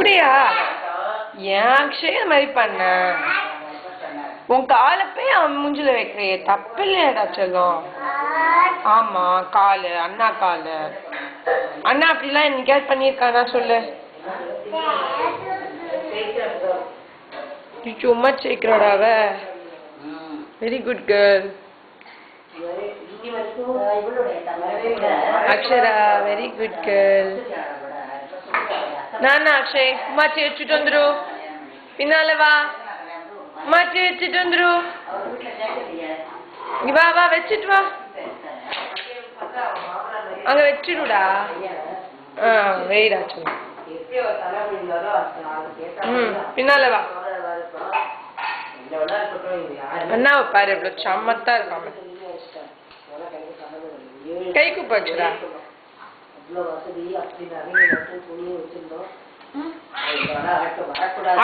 அப்படியா? ஏன் அக்ஷய் இந்த மாதிரி பண்ண? உன் காலை போய் அவன் மூஞ்சில வைக்கிறிய, தப்பு இல்லையாடா செல்லம்? ஆமா, காலு அண்ணா காலு. அண்ணா அப்படிலாம் என்னைக்காவது பண்ணியிருக்கானா சொல்லு. சும்மா சேர்க்கிறாடா அவ. Very good girl. Akshara very good girl. நானா அக்ஷய் மாற்றி வச்சுட்டு வந்துரு. பின்னால வா, மாற்றி வச்சுட்டு வந்துரு. வா வா வச்சுட்டு வா. அங்க வச்சுடுடா. வெயிடா சொல்லு. பின்னால வா. அண்ணாவை பாரு எவ்வளவு சமத்தா இருக்காம. கை கூப்பாச்சுடா.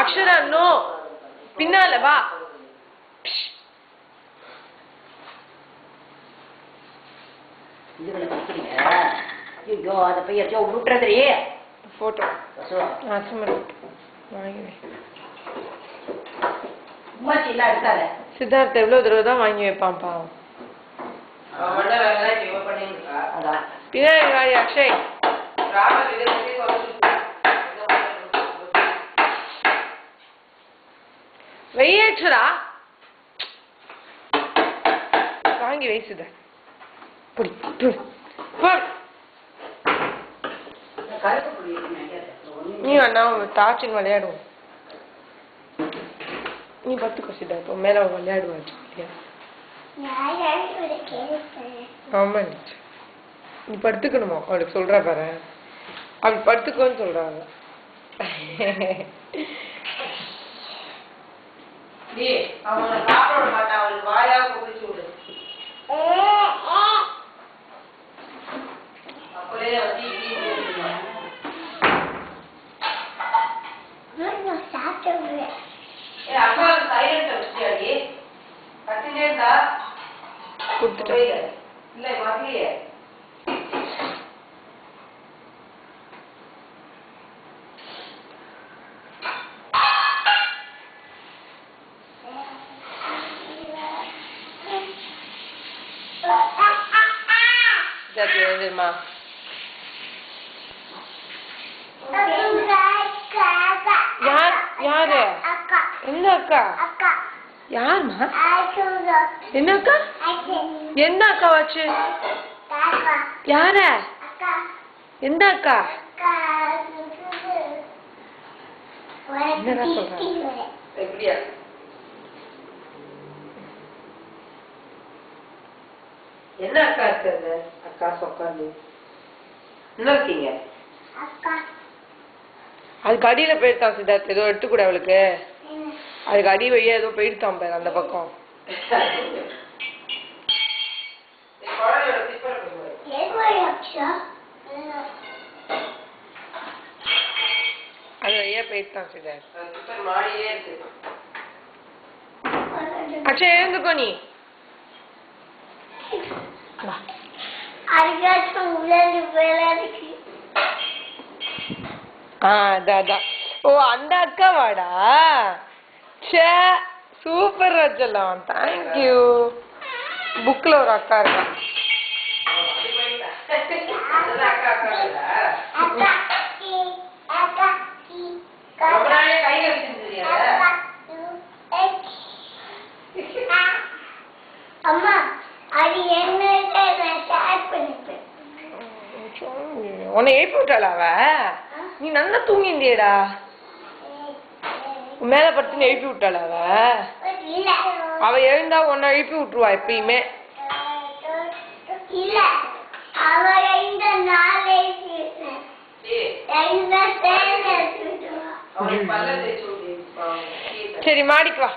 அக்ஷரா நோ, பின்னால வா. போட்டோ சித்தார்த்த எவ்வளவு தடவை தான் வாங்கி வைப்பான் பாவம். பின்னாடி அக்ஷய். வெய்யச்சுரா வாங்கி வைசுத. நீ அண்ணா தாச்சின் விளையாடுவோம். நீ பத்துக்கோ சித்தார்த்த மேல விளையாடுவாச்சு. ஆமா நீ படுத்துக்கணுமா? அவளுக்கு சொல்ற பாரு, அவள் படுத்துக்கோன்னு சொல்றாங்க. யாரு? எந்த அக்கா? யாருமா? என்ன அக்கா? எந்த அக்கா வாச்சு? யார? எந்த அக்கா? என்னடா சொல்ற? என்ன அக்கா இருக்குது? அக்கா சொக்காந்து என்ன இருக்கீங்க? அதுக்கு அடியில போயிட்டான் சித்தார்த். ஏதோ எடுத்துக்கூட அவளுக்கு அதுக்கு அடி வழியா ஏதோ போயிட்டான் பாரு அந்த பக்கம். அது வழியா போயிட்டான் சித்தார்த். அக்ஷய் எழுந்துக்கோ நீ. ஓ அந்த அக்காவாடா? சே சூப்பர் ரஜலாம், தேங்க்யூ. புக்ல ஒரு அக்கா இருக்கா. உன்னை எழுப்பி விட்டாளா அவ? நீ நல்லா தூங்கிண்டியடா. மேல படுத்துன்னு எழுப்பி விட்டாளா அவ? அவ எழுந்தா உன்னை எழுப்பி விட்டுருவா எப்பயுமே. சரி மாடிக்கு வா.